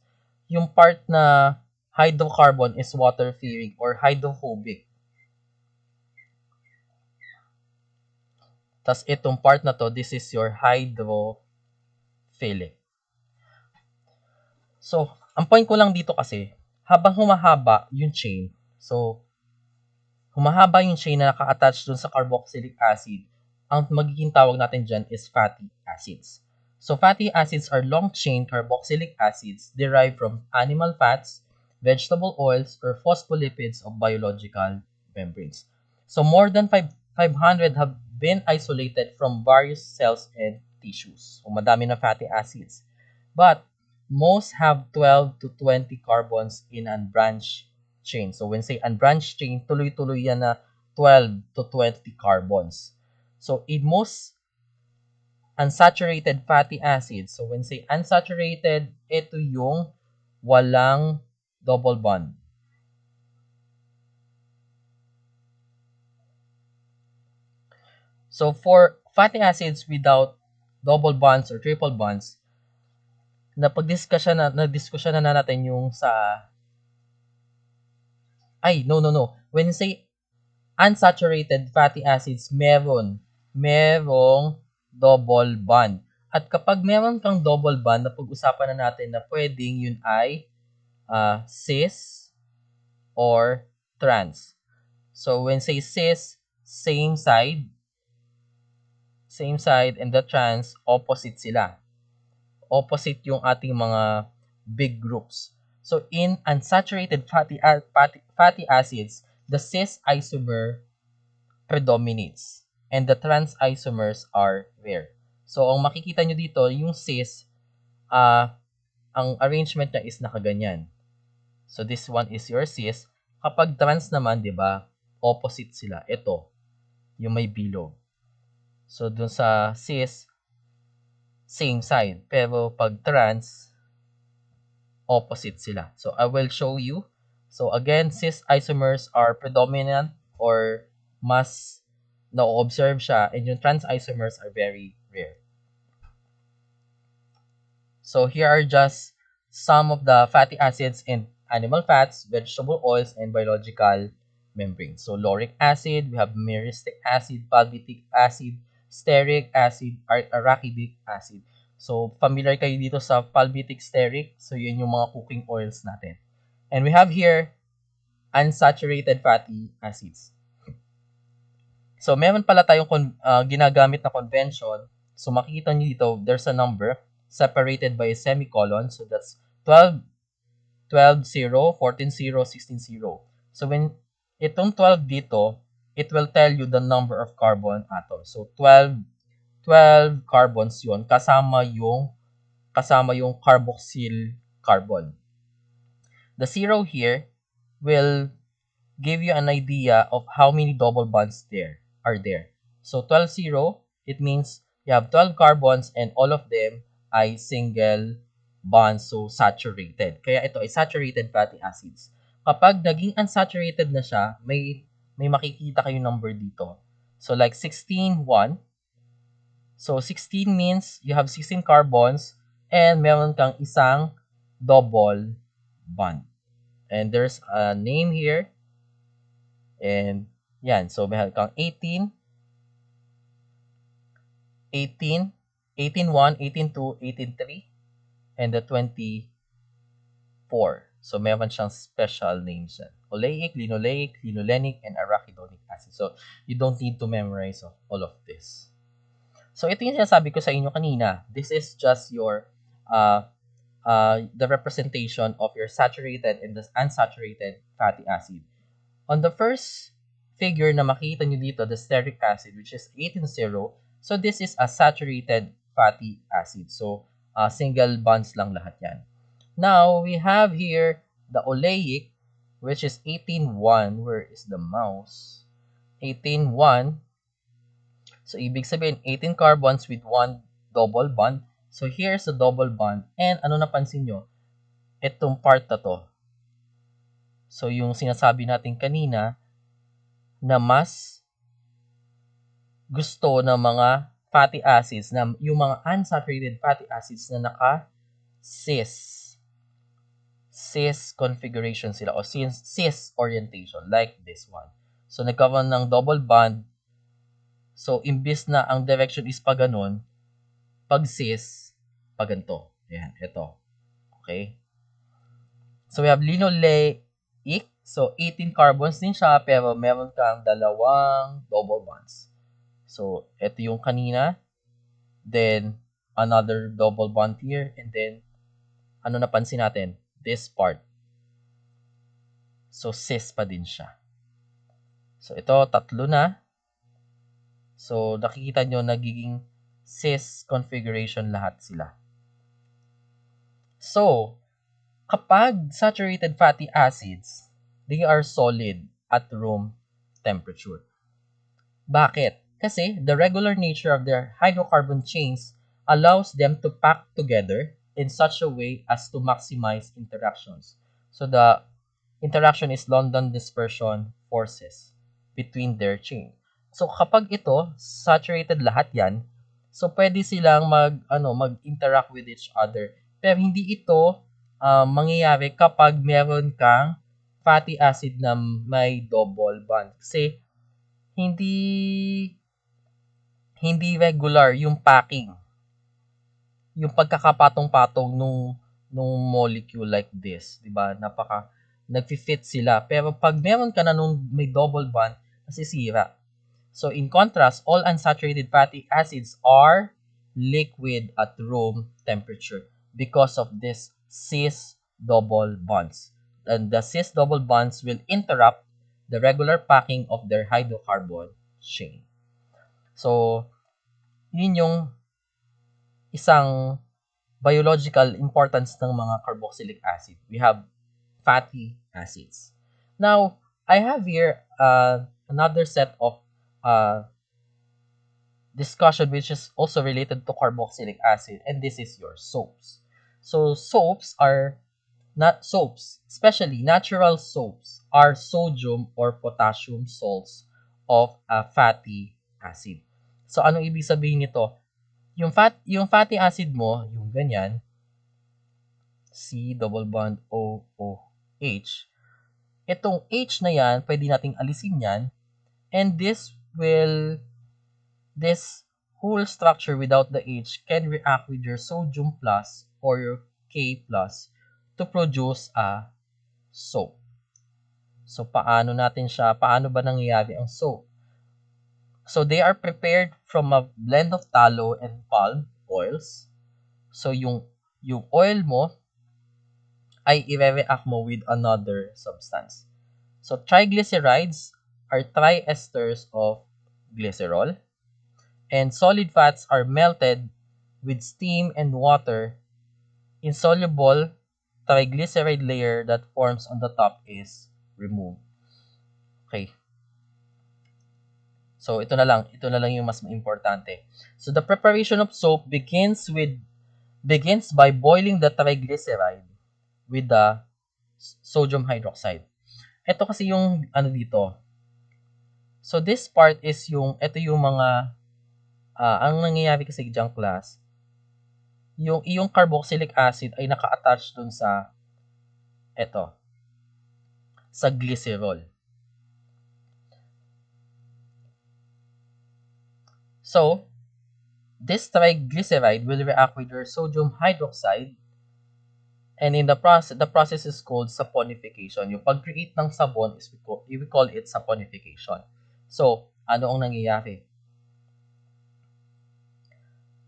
yung part na hydrocarbon is water-fearing or hydrophobic. Tas itong part na to, this is your hydrophilic. So, ang point ko lang dito kasi, habang humahaba yung chain, so, humahaba yung chain na naka-attach dun sa carboxylic acid, ang magiging tawag natin dyan is fatty acids. So, fatty acids are long-chain carboxylic acids derived from animal fats, vegetable oils, or phospholipids of biological membranes. So, more than 500 have been isolated from various cells and tissues. So, madami na fatty acids. But, most have 12 to 20 carbons in unbranched chain. So, when say unbranched chain, tuloy-tuloy yan na 12 to 20 carbons. So, in most unsaturated fatty acids, so when say unsaturated, ito yung walang double bond. So, for fatty acids without double bonds or triple bonds, na-discussion na natin yung sa no. When you say unsaturated fatty acids, merong double bond. At kapag meron kang double bond, napag-usapan na natin na pwedeng yun ay cis or trans. So, when say cis, same side, and the trans, opposite sila. Opposite yung ating mga big groups. So, in unsaturated fatty acids, the cis isomer predominates and the trans isomers are rare. So, ang makikita nyo dito, yung cis, ang arrangement niya is nakaganyan. So, this one is your cis. Kapag trans naman, di ba, opposite sila. Ito, yung may bilog. So, dun sa cis, same side. Pero pag trans, opposite sila. So, I will show you. So, again, cis isomers are predominant or mas na-observe siya, and yung trans isomers are very rare. So, here are just some of the fatty acids in animal fats, vegetable oils, and biological membranes. So, lauric acid, we have myristic acid, palmitic acid, stearic acid, arachidic acid. So, familiar kayo dito sa palmitic, stearic. So, yun yung mga cooking oils natin. And we have here unsaturated fatty acids. So, meron pala tayong ginagamit na convention. So, makikita nyo dito, there's a number separated by a semicolon. So, that's 12, 0, 14, 0, 16, 0. So, when itong 12 dito, it will tell you the number of carbon atoms. So, 12 carbons yun, kasama yung carboxyl carbon. The 0 here will give you an idea of how many double bonds are there. So 12-0, it means you have 12 carbons and all of them ay single bonds, so saturated. Kaya ito ay saturated fatty acids. Kapag naging unsaturated na siya, may makikita kayo number dito. So like 16, 1. So 16 means you have 16 carbons and meron kang isang double bond. And there's a name here. And yan, so meron kang 18, 18, 18-1, 18-2, 18-3, and the 24. So meron siyang special names yan. Oleic, linoleic, linolenic, and arachidonic acid. So you don't need to memorize all of this. So ito yung sinasabi ko sa inyo kanina. This is just your the representation of your saturated and the unsaturated fatty acid. On the first figure na makita nyo dito, the stearic acid, which is 18-0, so this is a saturated fatty acid. So, single bonds lang lahat yan. Now, we have here the oleic, which is 18-1. Where is the mouse? 18-1. So, ibig sabihin, 18 carbons with one double bond. So, here's the double bond. And ano napansin nyo? Itong part na to. So, yung sinasabi natin kanina na mas gusto ng mga fatty acids, na yung mga unsaturated fatty acids na naka-cis configuration sila o cis orientation like this one. So, nagkaroon ng double bond So, imbis na ang direction is pa ganun, pag cis, pa ganito. Ayan, ito. Okay? So, we have linoleic. So, 18 carbons din siya, pero meron kang dalawang double bonds. So, ito yung kanina. Then, another double bond here. And then, ano napansin natin? This part. So, cis pa din siya. So, ito, tatlo na. So, nakikita nyo, nagiging cis configuration lahat sila. So, kapag saturated fatty acids, they are solid at room temperature. Bakit? Kasi the regular nature of their hydrocarbon chains allows them to pack together in such a way as to maximize interactions. So the interaction is London dispersion forces between their chain. So kapag ito, saturated lahat yan, so pwede silang mag-interact with each other. Pero hindi ito mangyayari kapag meron kang fatty acid na may double bond. Kasi hindi regular yung packing. Yung pagkakapatong-patong nung molecule like this, 'di ba? Nagfi-fit sila. Pero pag meron ka na nung may double bond, nasisira. So in contrast, all unsaturated fatty acids are liquid at room temperature because of this cis double bonds. And the cis double bonds will interrupt the regular packing of their hydrocarbon chain. So, yun yung isang biological importance ng mga carboxylic acid. We have fatty acids. Now, I have here another set of discussion which is also related to carboxylic acid, and this is your soaps. So, soaps are not soaps, especially natural soaps, are sodium or potassium salts of a fatty acid. So, anong ibig sabihin nito? Yung fatty acid mo, yung ganyan, C double bond OOH, itong H na yan, pwede nating alisin yan, and this whole structure without the H can react with your sodium plus or your K plus to produce a soap. So, paano ba nangyayari ang soap? So, they are prepared from a blend of tallow and palm oils. So, yung oil mo ay i-react mo with another substance. So, triglycerides are triesters of glycerol. And solid fats are melted with steam and water. Insoluble triglyceride layer that forms on the top is removed. Okay. So, ito na lang yung mas importante. So, the preparation of soap begins by boiling the triglyceride with the sodium hydroxide. Ito kasi yung dito. So, this part is ito yung mga, ang nangyayari kasi diyang class, yung iyong carboxylic acid ay naka-attach dun sa glycerol. So, this triglyceride will react with your sodium hydroxide, and in the process is called saponification. Yung pag-create ng sabon is we call it saponification. So, ano ang nangyayari?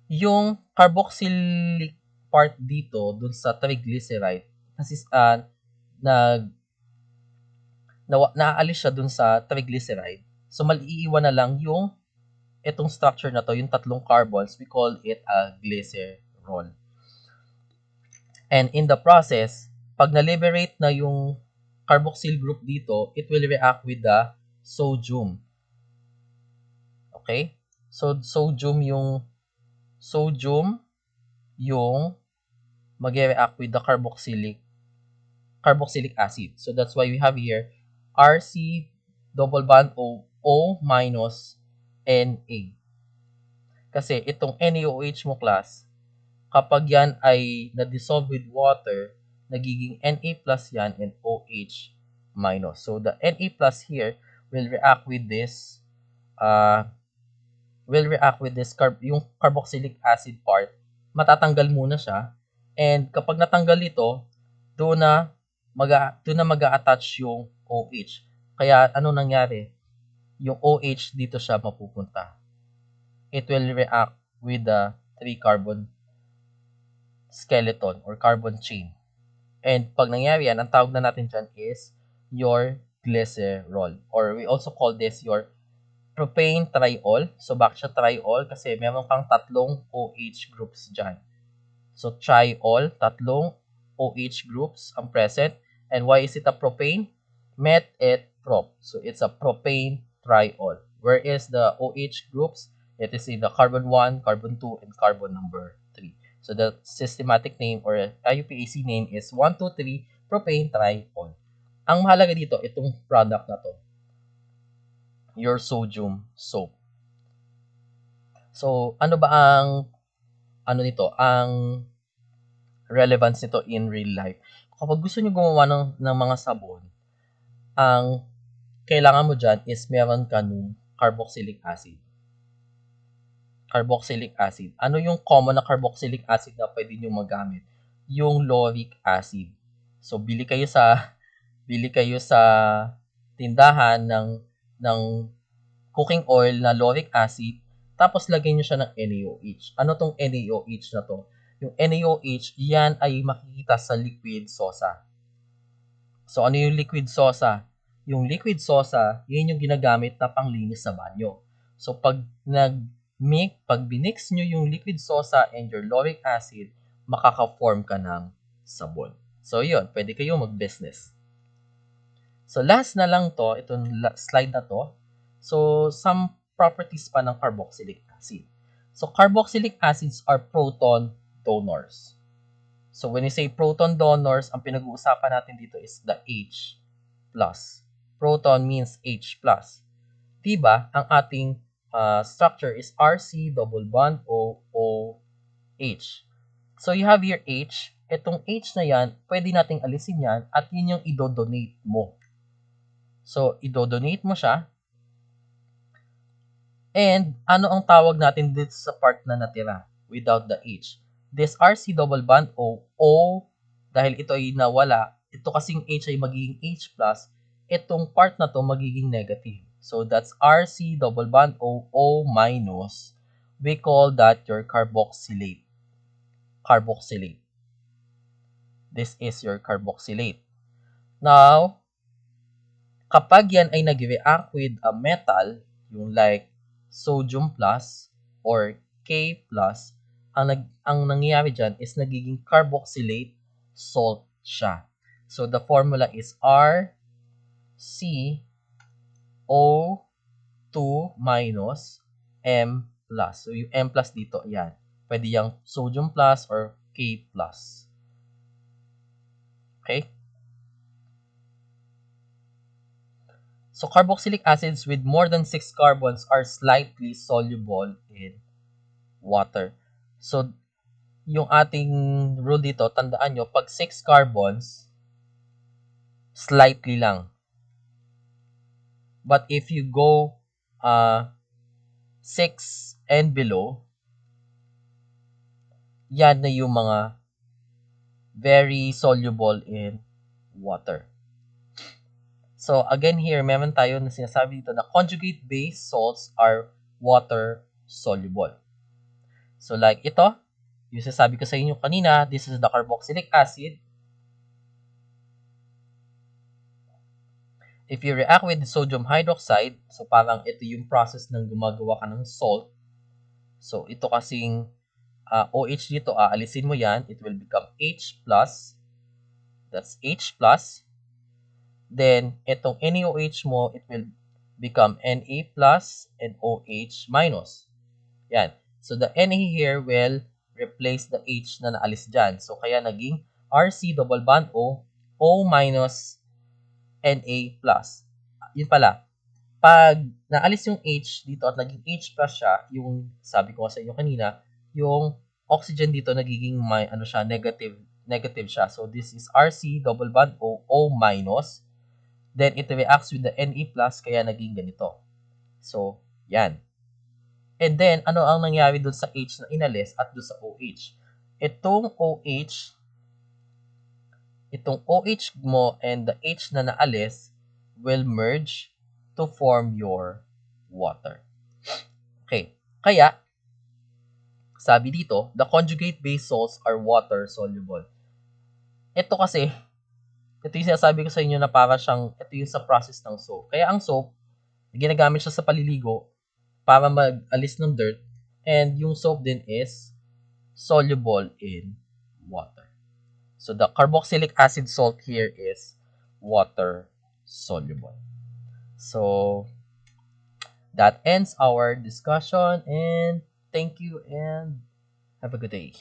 Yung carboxylic part dito dun sa triglyceride kasi naaalis siya dun sa triglyceride. So, maliiwan na lang yung itong structure na to, yung tatlong carbons, we call it a glycerol. And in the process, pag na-liberate na yung carboxyl group dito, it will react with the sodium. Okay? So, sodium yung mag-react with the carboxylic acid. So, that's why we have here RC double bond O minus Na. Kasi itong NaOH mo class, kapag yan ay na-dissolve with water, nagiging Na plus yan and OH minus. So the Na plus here will react with this will react with this yung carboxylic acid part, matatanggal muna siya. And kapag natanggal ito, doon na mag-a-attach yung OH. Kaya ano nangyari? Yung OH dito siya mapupunta. It will react with the 3-carbon skeleton or carbon chain. And pag nangyari yan, ang tawag na natin dyan is your glycerol. Or we also call this your propane triol. So bakit siya triol? Kasi meron kang tatlong OH groups dyan. So triol, tatlong OH groups ang present. And why is it a propane? Met et prop. So it's a propane triol. Whereas the OH groups, it is in the carbon 1, carbon 2, and carbon number 3. So the systematic name or IUPAC name is 1,2,3 propane triol. Ang mahalaga dito, itong product na to, your sodium soap. So ano ba ang ang relevance nito in real life? Kapag gusto niyo gumawa ng mga sabon, ang kailangan mo dyan is meron ka nung carboxylic acid. Carboxylic acid. Ano yung common na carboxylic acid na pwede nyo magamit? Yung lauric acid. So bili kayo sa tindahan ng cooking oil na lauric acid, tapos lagyan nyo siya ng NaOH. Ano tong NaOH na to? Yung NaOH, yan ay makikita sa liquid sosa. So ano yung liquid sosa? Yung liquid sosa, yun yung ginagamit na panglinis sa banyo. So pag binix nyo yung liquid sosa and your lauric acid, makaka-form ka ng sabon. So yun, pwede kayo mag-business. So last na lang to, itong slide na to. So some properties pa ng carboxylic acid. So carboxylic acids are proton donors. So when you say proton donors, ang pinag-uusapan natin dito is the H+. Proton means H+. Diba, ang ating structure is RC double bond OH. So you have your H. Itong H na yan, pwede nating alisin yan at yun yung idodonate mo. So idodonate mo siya. And ano ang tawag natin dito sa part na natira without the H? This RC double bond O, dahil ito ay nawala, ito kasing H ay magiging H+, itong part na to magiging negative. So that's RC double bond O minus. We call that your carboxylate. This is your carboxylate. Now, kapag yan ay nag-react with a metal, yung like sodium plus or K+, ang nangyayari dyan is nagiging carboxylate salt siya. So the formula is RCO2 minus M+. So yung M+ dito, yan. Pwede yung sodium plus or K+. Okay? So carboxylic acids with more than 6 carbons are slightly soluble in water. So yung ating rule dito, tandaan nyo, pag 6 carbons, slightly lang. But if you go 6 and below, yan na yung mga very soluble in water. So again here, meron tayo na sinasabi dito na conjugate base salts are water soluble. So like ito, yung sinasabi ko sa inyo kanina, this is the carboxylic acid. If you react with the sodium hydroxide, so parang ito yung process ng gumagawa ka ng salt. So ito kasing OH dito, aalisin mo yan, it will become H+. That's H+. Then, itong NaOH mo, it will become Na+ and OH-. Yan. So the Na here will replace the H na naalis dyan. So kaya naging RC double bond O minus Na+. Yun pala. Pag naalis yung H dito at naging H+ siya, yung sabi ko sa inyo kanina, yung oxygen dito nagiging negative siya. So this is RC double bond O minus. Then it reacts with the Na+, kaya naging ganito. So, yan. And then, ano ang nangyari dun sa H na inalis at dun sa OH? Itong OH, itong OH mo and the H na naalis will merge to form your water. Okay. Kaya, sabi dito, the conjugate base salts are water soluble. Ito kasi, ito yung sinasabi ko sa inyo na para siyang, ito yung sa process ng soap. Kaya ang soap, ginagamit siya sa paliligo para mag-alis ng dirt. And yung soap din is soluble in water. So the carboxylic acid salt here is water soluble. So that ends our discussion, and thank you and have a good day.